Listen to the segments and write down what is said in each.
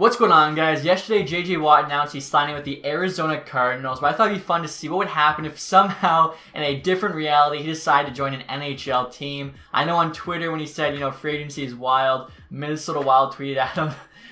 What's going on, guys? Yesterday, J.J. Watt announced he's signing with the Arizona Cardinals, but I thought it'd be fun to see what would happen if somehow, in a different reality, he decided to join an NHL team. I know on Twitter when he said, free agency is wild, Minnesota Wild tweeted at him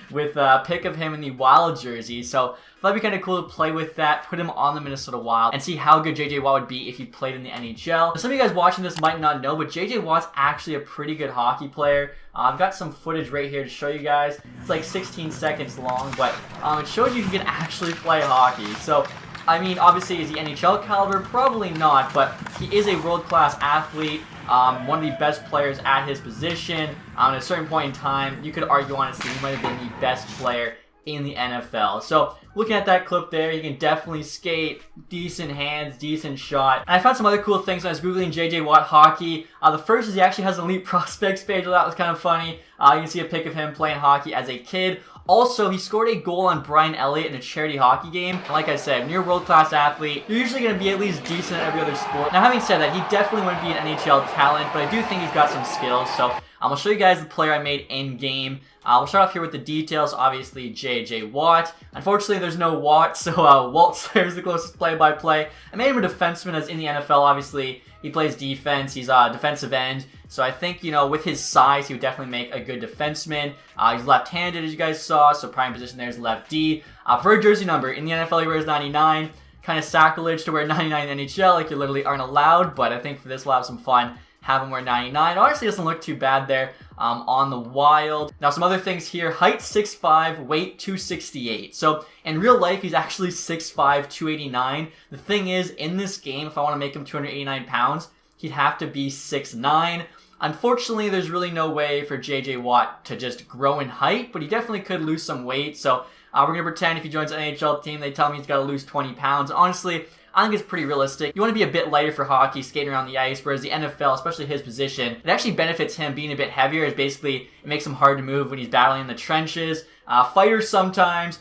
with a pic of him in the Wild jersey, so that'd be kind of cool to play with that, put him on the Minnesota Wild, and see how good J.J. Watt would be if he played in the NHL. Some of you guys watching this might not know, but J.J. Watt's actually a pretty good hockey player. I've got some footage right here to show you guys. It's like 16 seconds long, but it shows you he can actually play hockey. So, I mean, obviously, is he NHL caliber? Probably not, but he is a world-class athlete, one of the best players at his position. At a certain point in time, you could argue, honestly, he might have been the best player in the NFL. So, looking at that clip there, you can definitely skate, decent hands, decent shot. And I found some other cool things when I was Googling J.J. Watt hockey. The first is he actually has an elite prospects page, so that was kind of funny. You can see a pic of him playing hockey as a kid. Also, he scored a goal on Brian Elliott in a charity hockey game. And like I said, when you're a world-class athlete, you're usually going to be at least decent at every other sport. Now, having said that, he definitely wouldn't be an NHL talent, but I do think he's got some skills. So, I'll show you guys the player I made in-game. We'll start off here with the details. Obviously, J.J. Watt. Unfortunately, there's no Watt, so Walt Slater is the closest play-by-play. I made him a defenseman as in the NFL. Obviously, he plays defense. He's a defensive end. So I think, with his size, he would definitely make a good defenseman. He's left-handed, as you guys saw, so prime position there is left D. For a jersey number, in the NFL, he wears 99. Kind of sacrilege to wear 99 in the NHL, like you literally aren't allowed, but I think for this, we'll have some fun. Have him wear 99. Honestly, doesn't look too bad there on the Wild. Now, some other things here. Height 6'5", weight 268. So, in real life, he's actually 6'5", 289. The thing is, in this game, if I want to make him 289 pounds, he'd have to be 6'9". Unfortunately, there's really no way for J.J. Watt to just grow in height, but he definitely could lose some weight. So, we're going to pretend if he joins an NHL team, they tell me he's got to lose 20 pounds. Honestly, I think it's pretty realistic. You want to be a bit lighter for hockey, skating around the ice, whereas the NFL, especially his position, it actually benefits him being a bit heavier, as basically it makes him hard to move when he's battling in the trenches. Fighter sometimes.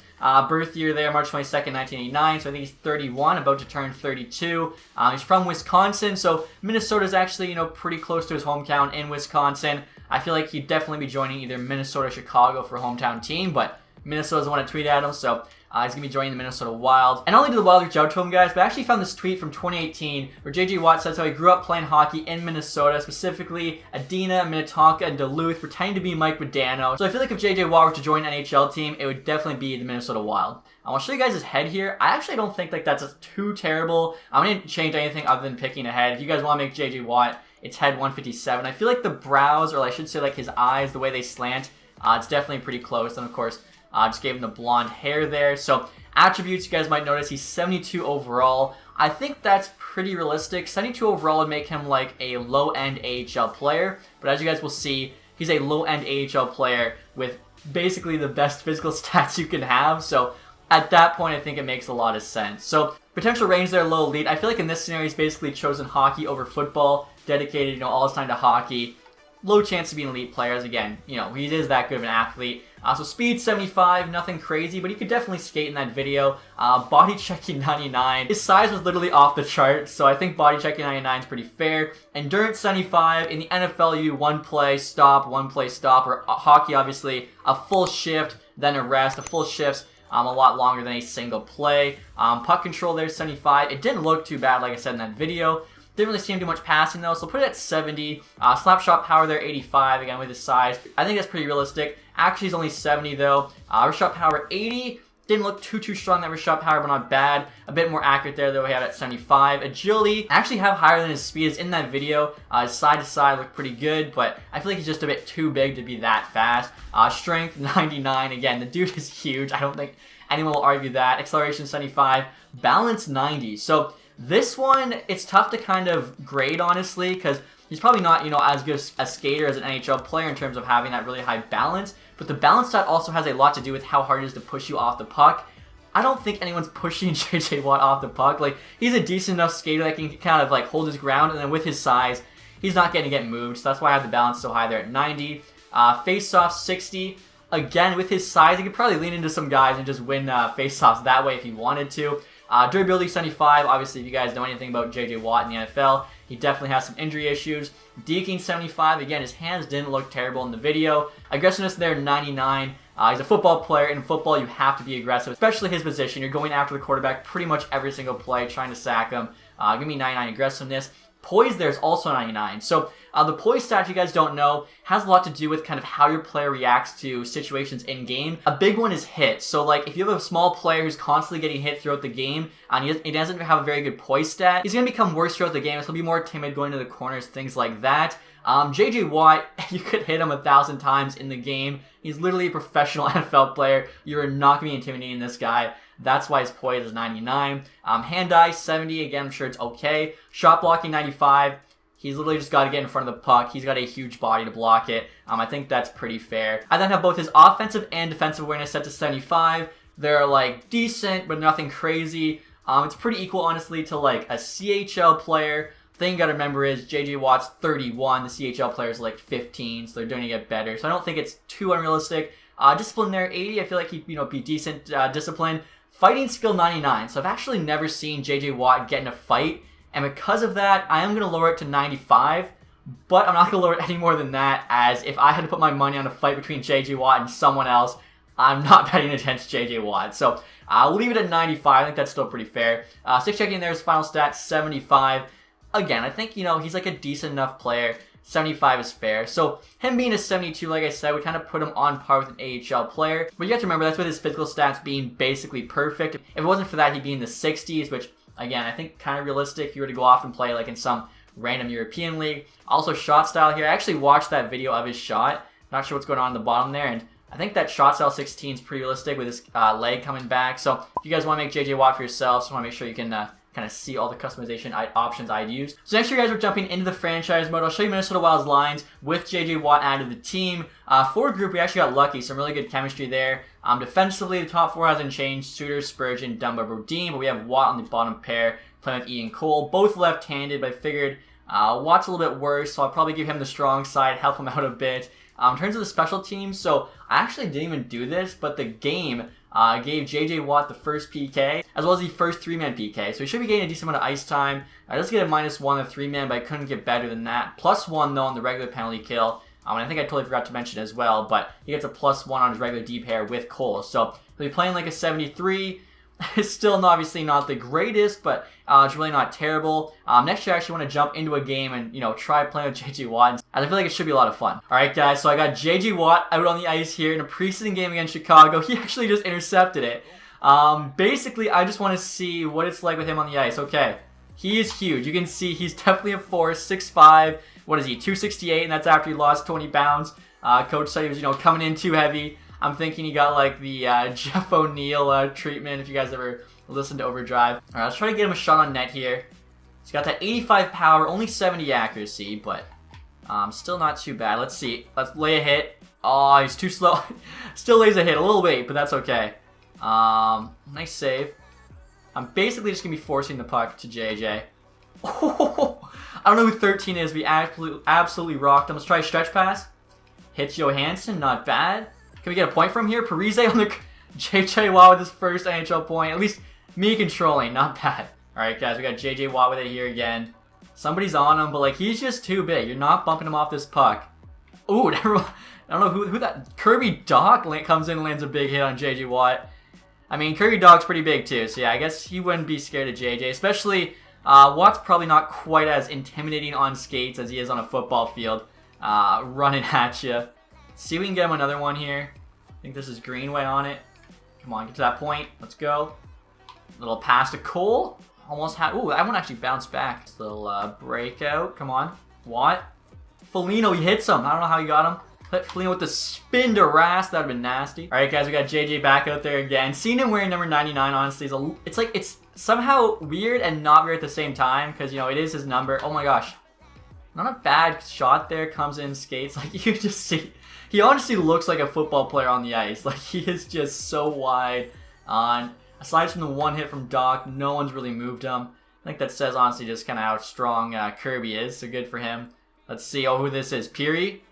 Birth year there, March 22nd, 1989, so I think he's 31, about to turn 32. He's from Wisconsin, so Minnesota's actually, pretty close to his hometown in Wisconsin. I feel like he'd definitely be joining either Minnesota or Chicago for a hometown team, but Minnesota's the one to tweet at him, so he's going to be joining the Minnesota Wild. And not only did the Wild reach out to him, guys, but I actually found this tweet from 2018 where J.J. Watt says how he grew up playing hockey in Minnesota, specifically Adina, Minnetonka, and Duluth, pretending to be Mike Modano. So I feel like if J.J. Watt were to join an NHL team, it would definitely be the Minnesota Wild. I'll show you guys his head here. I actually don't think that's too terrible. I didn't change anything other than picking a head. If you guys want to make J.J. Watt, it's head 157. I feel like the brows, or I should say like his eyes, the way they slant, it's definitely pretty close. And of course, just gave him the blonde hair there. So attributes, you guys might notice he's 72 overall. I think that's pretty realistic. 72 overall would make him like a low-end AHL player. But as you guys will see, he's a low-end AHL player with basically the best physical stats you can have. So at that point, I think it makes a lot of sense. So potential range there, low elite. I feel like in this scenario, he's basically chosen hockey over football. Dedicated, all his time to hockey. Low chance to be an elite player, as again, he is that good of an athlete. So speed 75, nothing crazy, but he could definitely skate in that video. Body checking 99. His size was literally off the chart, so I think body checking 99 is pretty fair. Endurance 75. In the NFL, you do one play, stop, or hockey, obviously, a full shift, then a rest. A full shift's a lot longer than a single play. Puck control there, 75. It didn't look too bad, like I said in that video. Didn't really see him do much passing though, so put it at 70. Slap shot power there, 85, again with his size. I think that's pretty realistic. Actually, he's only 70 though. Wrist shot power, 80. Didn't look too strong, that wrist shot power, but not bad. A bit more accurate there though, we had at 75. Agility, I actually have higher than his speed is in that video. His side to side looked pretty good, but I feel like he's just a bit too big to be that fast. Strength, 99. Again, the dude is huge. I don't think anyone will argue that. Acceleration, 75. Balance, 90. So this one, it's tough to kind of grade, honestly, because he's probably not, as good a skater as an NHL player in terms of having that really high balance. But the balance stat also has a lot to do with how hard it is to push you off the puck. I don't think anyone's pushing J.J. Watt off the puck. Like, he's a decent enough skater that can kind of, hold his ground. And then with his size, he's not going to get moved. So that's why I have the balance so high there at 90. Face-off, 60. Again, with his size, he could probably lean into some guys and just win face-offs that way if he wanted to. Durability 75. Obviously, if you guys know anything about J.J. Watt in the NFL, he definitely has some injury issues. Deking 75. Again, his hands didn't look terrible in the video. Aggressiveness there 99. He's a football player. In football, you have to be aggressive, especially his position. You're going after the quarterback pretty much every single play, trying to sack him. Give me 99 aggressiveness. Poise there is also 99. So the poise stat, if you guys don't know, has a lot to do with kind of how your player reacts to situations in game. A big one is hit. So like if you have a small player who's constantly getting hit throughout the game and he doesn't have a very good poise stat, he's going to become worse throughout the game. So he'll be more timid going to the corners, things like that. JJ Watt, you could hit him 1,000 times in the game. He's literally a professional NFL player. You are not going to be intimidating this guy. That's why his poise is 99. Hand-eye, 70. Again, I'm sure it's okay. Shot blocking, 95. He's literally just got to get in front of the puck. He's got a huge body to block it. I think that's pretty fair. I then have both his offensive and defensive awareness set to 75. They're like decent, but nothing crazy. It's pretty equal, honestly, to like a CHL player. Thing you gotta remember is JJ Watt's 31, the CHL player's like 15, so they're going to get better. So I don't think it's too unrealistic. Discipline there, 80. I feel like he'd be decent discipline. Fighting skill, 99. So I've actually never seen JJ Watt get in a fight, and because of that, I am gonna lower it to 95. But I'm not gonna lower it any more than that, as if I had to put my money on a fight between JJ Watt and someone else, I'm not betting against JJ Watt. So I'll leave it at 95. I think that's still pretty fair. Stick checking there is final stats, 75. Again, I think, he's like a decent enough player. 75 is fair. So him being a 72, like I said, would kind of put him on par with an AHL player. But you have to remember, that's with his physical stats being basically perfect. If it wasn't for that, he'd be in the 60s, which, again, I think kind of realistic if you were to go off and play like in some random European league. Also, shot style here. I actually watched that video of his shot. Not sure what's going on in the bottom there. And I think that shot style 16 is pretty realistic with his leg coming back. So if you guys want to make JJ Watt for yourselves, just want to make sure you can kind of see all the customization options I'd use. So next year, guys, we're jumping into the franchise mode. I'll show you Minnesota Wild's lines with JJ Watt added to the team. Forward group, we actually got lucky. Some really good chemistry there. Defensively, the top four hasn't changed. Suter, Spurgeon, Dumba, Brodin, but we have Watt on the bottom pair playing with Ian Cole. Both left-handed, but I figured Watt's a little bit worse, so I'll probably give him the strong side, help him out a bit. In terms of the special teams, so I actually didn't even do this, but the game gave JJ Watt the first PK, as well as the first 3-man PK. So he should be getting a decent amount of ice time. I just get a -1 on the 3-man, but I couldn't get better than that. +1, though, on the regular penalty kill. And I think I totally forgot to mention as well, but he gets a +1 on his regular D pair with Cole. So he'll be playing like a 73. It's still obviously not the greatest, but it's really not terrible. Next year, I actually want to jump into a game and, try playing with JJ Watt. And I feel like it should be a lot of fun. Alright, guys, so I got JJ Watt out on the ice here in a preseason game against Chicago. He actually just intercepted it. Basically, I just want to see what it's like with him on the ice. Okay, he is huge. You can see he's definitely a force, 6'5". What is he, 268, and that's after he lost 20 pounds. Coach said he was, coming in too heavy. I'm thinking he got like the Jeff O'Neill treatment, if you guys ever listened to Overdrive. Alright, let's try to get him a shot on net here. He's got that 85 power, only 70 accuracy, but still not too bad. Let's see. Let's lay a hit. Oh, he's too slow. Still lays a hit, a little late, but that's okay. Nice save. I'm basically just going to be forcing the puck to JJ. Oh, I don't know who 13 is. We absolutely rocked him. Let's try a stretch pass. Hits Johansson, not bad. Can we get a point from here? Parise on the JJ Watt with his first NHL point. At least me controlling, not bad. Alright, guys, we got JJ Watt with it here again. Somebody's on him, but like he's just too big. You're not bumping him off this puck. Ooh, I don't know who that Kirby Dach comes in and lands a big hit on JJ Watt. I mean, Kirby Dach's pretty big too, so yeah, I guess he wouldn't be scared of JJ. Especially, Watt's probably not quite as intimidating on skates as he is on a football field. Running at you. See if we can get him another one here. I think this is Greenway on it. Come on, get to that point. Let's go. Little pass to Cole. Almost had... Ooh, that one actually bounced back. Little breakout. Come on. What? Foligno, he hits him. I don't know how he got him. Hit Foligno with the spin to Rask. That would have been nasty. Alright, guys, we got JJ back out there again. Seeing him wearing number 99, honestly, it's somehow weird and not weird at the same time. Because, it is his number. Oh my gosh. Not a bad shot there. Comes in, skates. Like, you just see... He honestly looks like a football player on the ice. Like, he is just so wide on... Aside from the one hit from Dach, no one's really moved him. I think that says, honestly, just kind of how strong Kirby is. So good for him. Let's see who this is. Peary?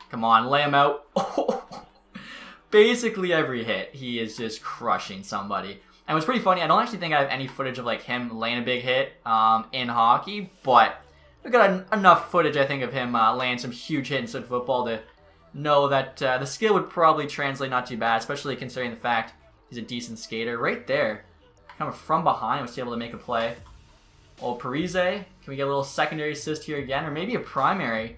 Come on, lay him out. Basically every hit, he is just crushing somebody. And what's pretty funny, I don't actually think I have any footage of like him laying a big hit in hockey. But we got enough footage, I think, of him laying some huge hits in football to know that the skill would probably translate not too bad, especially considering the fact he's a decent skater. Right there, kind of from behind, was able to make a play. Oh, Parise, can we get a little secondary assist here again, or maybe a primary?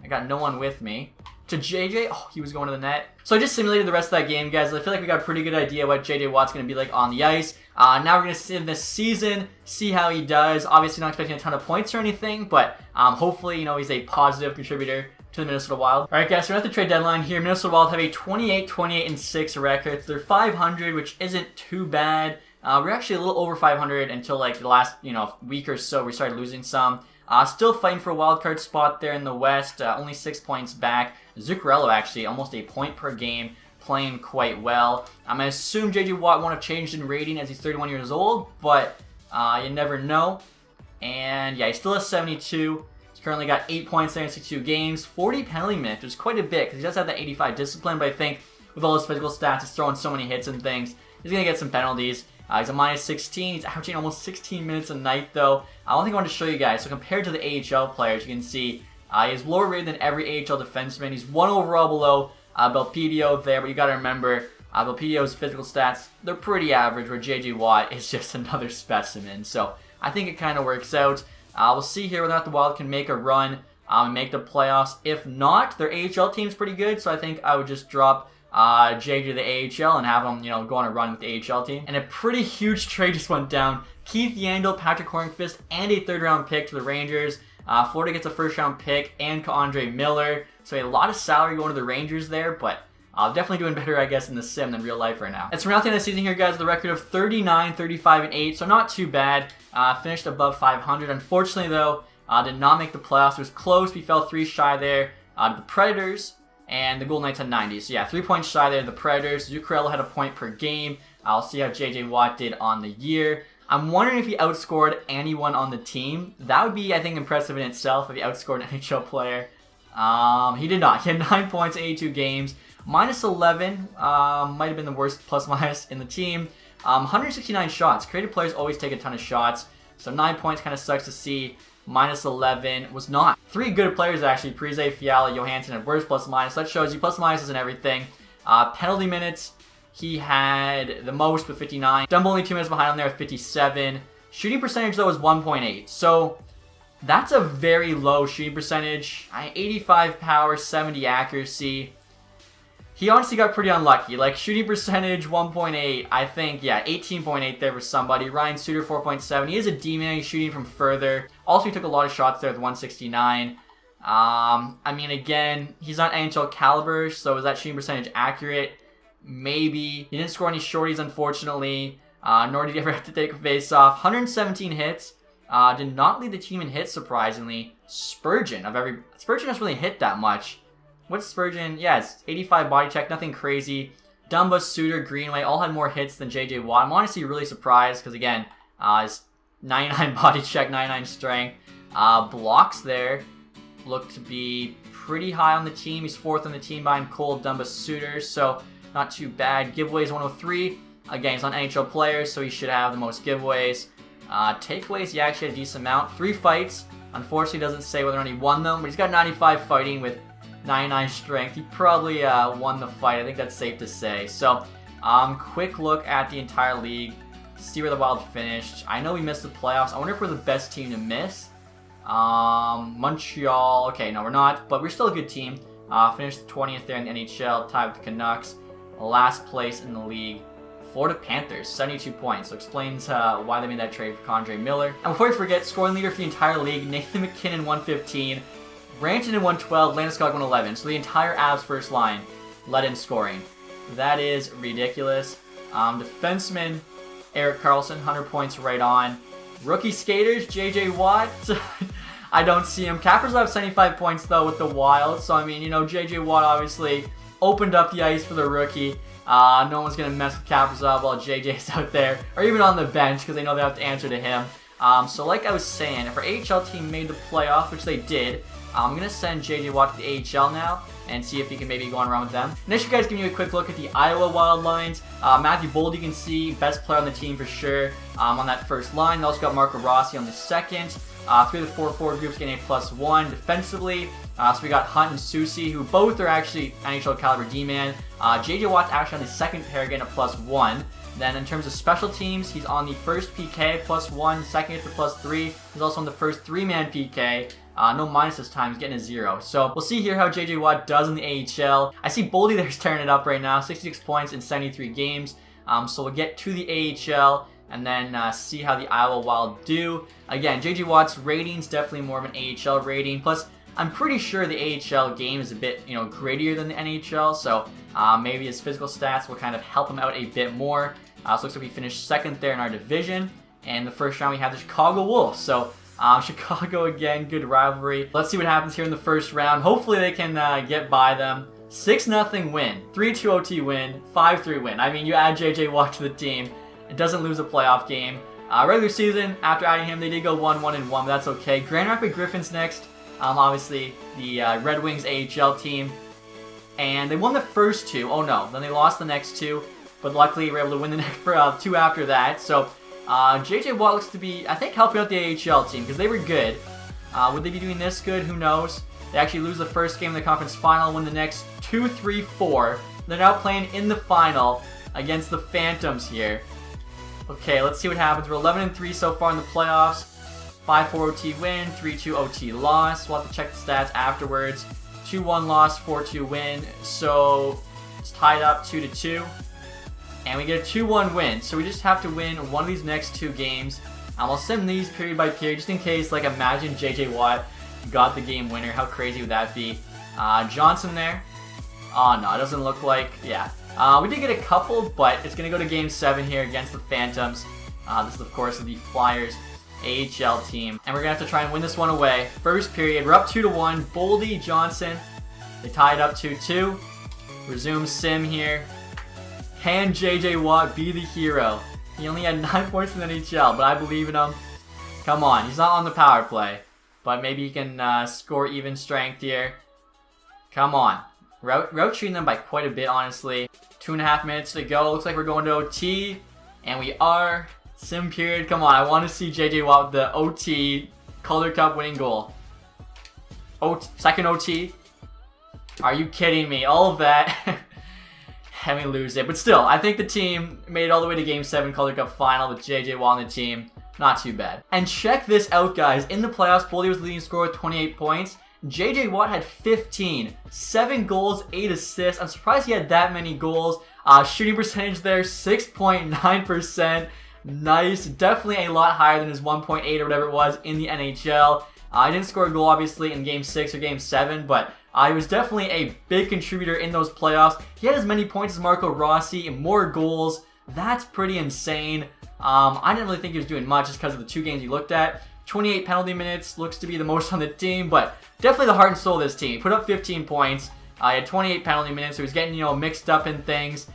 I got no one with me. To JJ, oh, he was going to the net. So I just simulated the rest of that game, guys. I feel like we got a pretty good idea what JJ Watt's going to be like on the ice. Now we're going to see in this season, see how he does. Obviously not expecting a ton of points or anything, but hopefully, you know, he's a positive contributor to the Minnesota Wild. Alright guys, so we're at the trade deadline here. Minnesota Wild have a 28-28-6 record. So they're 500, which isn't too bad. We're actually a little over 500 until like the last, you know, week or so we started losing some. Still fighting for a wild card spot there in the West. Only 6 points back. Zuccarello actually almost a point per game, playing quite well. I assume JJ Watt won't have changed in rating as he's 31 years old, but you never know. And yeah, he still has 72. He's currently got 8 points there in 62 games, 40 penalty minutes, which is quite a bit because he does have that 85 discipline, but I think with all his physical stats, he's throwing so many hits and things, he's going to get some penalties. He's a minus 16. He's averaging almost 16 minutes a night, though. One thing I wanted to show you guys, so compared to the AHL players, you can see he is lower rated than every AHL defenseman. He's 1 overall below Belpedio there, but you got to remember, Belpedio's physical stats, they're pretty average, where JJ Watt is just another specimen. So I think it kind of works out. We'll see here whether or not the Wild can make a run and make the playoffs. If not, their AHL team's pretty good, so I think I would just drop JJ to the AHL and have him, you know, go on a run with the AHL team. And a pretty huge trade just went down. Keith Yandle, Patrick Hornqvist, and a 3rd round pick to the Rangers. Florida gets a 1st round pick and K'Andre Miller. So a lot of salary going to the Rangers there, but definitely doing better, I guess, in the sim than real life right now. And so we're at the end of the season here, guys, with a record of 39, 35, and 8. So not too bad. Finished above 500. Unfortunately, though, did not make the playoffs. It was close. We fell 3 shy there to the Predators. And the Golden Knights had 90. So yeah, 3 points shy there. The Predators. Zuccarello had a point per game. I'll see how JJ Watt did on the year. I'm wondering if he outscored anyone on the team. That would be, I think, impressive in itself if he outscored an NHL player. He did not. He had 9 points in 82 games. Minus 11. Might have been the worst plus minus in the team. 169 shots. Creative players always take a ton of shots. So 9 points kind of sucks to see. Minus 11 was not. 3 good players actually. Parise, Fiala, Johansson had worse plus minus. That shows you plus minuses and everything. Penalty minutes, he had the most with 59. Dumbo only 2 minutes behind him there with 57. Shooting percentage though was 1.8. So that's a very low shooting percentage. 85 power, 70 accuracy. He honestly got pretty unlucky. Like, shooting percentage, 1.8. I think, yeah, 18.8 there for somebody. Ryan Suter, 4.7. He is a D-man. He's shooting from further. Also, he took a lot of shots there with 169. I mean, again, he's not NHL caliber, so is that shooting percentage accurate? Maybe. He didn't score any shorties, unfortunately. Nor did he ever have to take a face-off. 117 hits. Did not lead the team in hits, surprisingly. Spurgeon doesn't really hit that much. What's Spurgeon? Yeah, it's 85 body check, nothing crazy. Dumba, Suter, Greenway all had more hits than JJ Watt. I'm honestly really surprised because, again, his 99 body check, 99 strength. Blocks there look to be pretty high on the team. He's 4th on the team behind Cole, Dumba, Suter, so not too bad. Giveaways 103. Again, he's not NHL players, so he should have the most giveaways. Takeaways, he actually had a decent amount. 3 fights. Unfortunately, doesn't say whether or not he won them, but he's got 95 fighting with 99 strength. He probably won the fight. I think that's safe to say. So, quick look at the entire league. See where the Wild finished. I know we missed the playoffs. I wonder if we're the best team to miss. Montreal. Okay, no, we're not. But we're still a good team. Finished 20th there in the NHL. Tied with the Canucks. Last place in the league. Florida Panthers, 72 points. So explains why they made that trade for K'Andre Miller. And before we forget, scoring leader for the entire league. Nathan MacKinnon, 115. Rantanen in 112, Landeskog 111. So the entire Avs first line led in scoring. That is ridiculous. Defenseman Erik Karlsson, 100 points right on. Rookie skaters, JJ Watt. I don't see him. Kaprizov 75 points though with the Wild. So I mean, you know, JJ Watt obviously opened up the ice for the rookie. No one's gonna mess with Kaprizov while JJ's out there, or even on the bench because they know they have to answer to him. So like I was saying, if our AHL team made the playoff, which they did, I'm going to send JJ Watt to the AHL now and see if he can maybe go on around with them. Next, you guys, giving you a quick look at the Iowa Wild lines. Matthew Bold, you can see, best player on the team for sure on that first line. They also got Marco Rossi on the second. Three of the 4 forward groups getting a +1 defensively. So we got Hunt and Susi, who both are actually NHL caliber D-man. JJ Watt's actually on the second pair getting a +1. Then in terms of special teams, he's on the first PK +1, second gets a +3. He's also on the first 3-man PK. No minus this time, he's getting a 0. So we'll see here how JJ Watt does in the AHL. I see Boldy there's tearing it up right now, 66 points in 73 games. So we'll get to the AHL and then see how the Iowa Wild do. Again, JJ Watt's rating's definitely more of an AHL rating. Plus, I'm pretty sure the AHL game is a bit, grittier than the NHL. So maybe his physical stats will kind of help him out a bit more. So looks like we finished second there in our division. And the first round we have the Chicago Wolves. So Chicago again, good rivalry. Let's see what happens here in the first round. Hopefully they can get by them. 6-0 win, 3-2 OT win, 5-3 win. I mean, you add JJ Watt to the team, it doesn't lose a playoff game. Regular season, after adding him, they did go 1-1-1, but that's okay. Grand Rapids Griffins next. Obviously, the Red Wings AHL team. And they won the first 2. Oh no, then they lost the next 2. But luckily, we were able to win the next 2 after that. So, JJ Watt looks to be, I think, helping out the AHL team because they were good. Would they be doing this good? Who knows? They actually lose the first game in the conference final, win the next 2, 3, 4. They're now playing in the final against the Phantoms here. Okay, let's see what happens. We're 11-3 so far in the playoffs. 5-4 OT win, 3-2 OT loss. We'll have to check the stats afterwards. 2-1 loss, 4-2 win. So it's tied up 2-2. And we get a 2-1 win. So we just have to win one of these next 2 games. I'll send these period by period just in case, like, imagine JJ Watt got the game winner. How crazy would that be? Johnson there. Oh no, it doesn't look like, yeah. We did get a couple, but it's going to go to Game 7 here against the Phantoms. This is, of course, the Flyers AHL team. And we're going to have to try and win this one away. First period, we're up 2-1. Boldy, Johnson, they tied up 2-2. Resume sim here. Can JJ Watt be the hero? He only had 9 points in the NHL, but I believe in him. Come on, he's not on the power play. But maybe he can score even strength here. Come on. Route treating them by quite a bit, honestly. 2.5 minutes to go. Looks like we're going to OT. And we are. Sim period. Come on, I want to see JJ Watt with the OT Calder Cup winning goal. Second OT. Are you kidding me? All of that. And we lose it. But still, I think the team made it all the way to Game 7 Calder Cup final with JJ Watt on the team. Not too bad. And check this out, guys. In the playoffs, Boldy was the leading scorer with 28 points. JJ Watt had 15. 7 goals, 8 assists. I'm surprised he had that many goals. Shooting percentage there, 6.9%. Nice. Definitely a lot higher than his 1.8 or whatever it was in the NHL. I didn't score a goal, obviously, in Game 6 or Game 7, but he was definitely a big contributor in those playoffs. He had as many points as Marco Rossi and more goals. That's pretty insane. I didn't really think he was doing much just because of the 2 games he looked at. 28 penalty minutes, looks to be the most on the team, but definitely the heart and soul of this team. He put up 15 points. He had 28 penalty minutes, so he's getting, mixed up in things.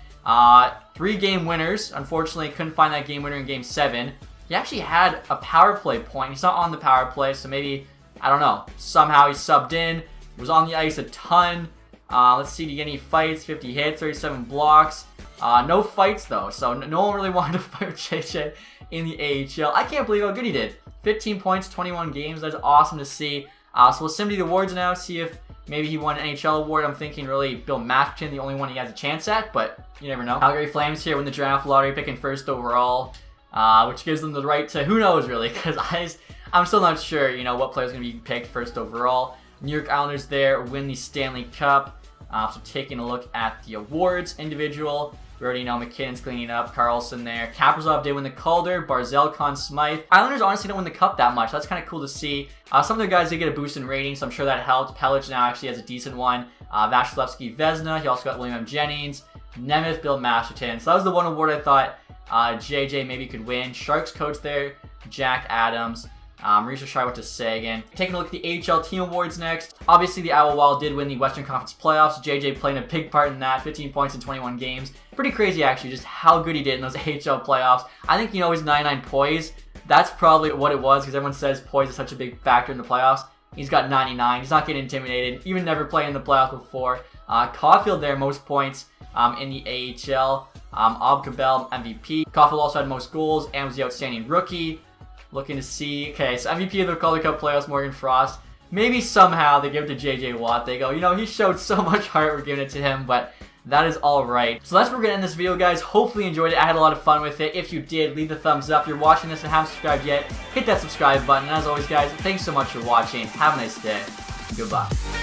3 game winners. Unfortunately, couldn't find that game winner in Game 7. He actually had a power play point. He's not on the power play, so maybe, I don't know, somehow he subbed in. He was on the ice a ton. Let's see, did he get any fights? 50 hits, 37 blocks. No fights, though, so no one really wanted to fight with JJ in the AHL. I can't believe how good he did. 15 points, 21 games. That's awesome to see. So we'll send him the awards now, see if maybe he won an NHL award. I'm thinking really Bill Masterton, the only one he has a chance at, but you never know. Calgary Flames here win the draft lottery, picking first overall, which gives them the right to, who knows really, because I'm still not sure, what player's going to be picked first overall. New York Islanders there win the Stanley Cup. So taking a look at the awards, individual. We already know McKinnon's cleaning up, Carlson there. Kaprizov did win the Calder, Barzal, Conn Smythe. Islanders honestly don't win the Cup that much. That's kind of cool to see. Some of their guys did get a boost in ratings, so I'm sure that helped. Pellich now actually has a decent one. Vasilevsky, Vezina. He also got William M. Jennings. Nemeth, Bill Masterton. So that was the one award I thought JJ maybe could win. Sharks coach there, Jack Adams. Maurice Richard went to Sagan. Taking a look at the AHL team awards next. Obviously, the Iowa Wild did win the Western Conference playoffs. JJ playing a big part in that. 15 points in 21 games. Pretty crazy, actually, just how good he did in those AHL playoffs. I think, his 99 poise. That's probably what it was, because everyone says poise is such a big factor in the playoffs. He's got 99. He's not getting intimidated. Even never played in the playoffs before. Caulfield there, most points in the AHL. Ob Cabell, MVP. Caulfield also had most goals and was the outstanding rookie. Looking to see. Okay, so MVP of the Calder Cup playoffs, Morgan Frost. Maybe somehow they give it to JJ Watt. They go, you know, he showed so much heart, we're giving it to him, but that is alright. So that's where we're going to end this video, guys. Hopefully you enjoyed it. I had a lot of fun with it. If you did, leave the thumbs up. If you're watching this and haven't subscribed yet, hit that subscribe button. And as always, guys, thanks so much for watching. Have a nice day. Goodbye.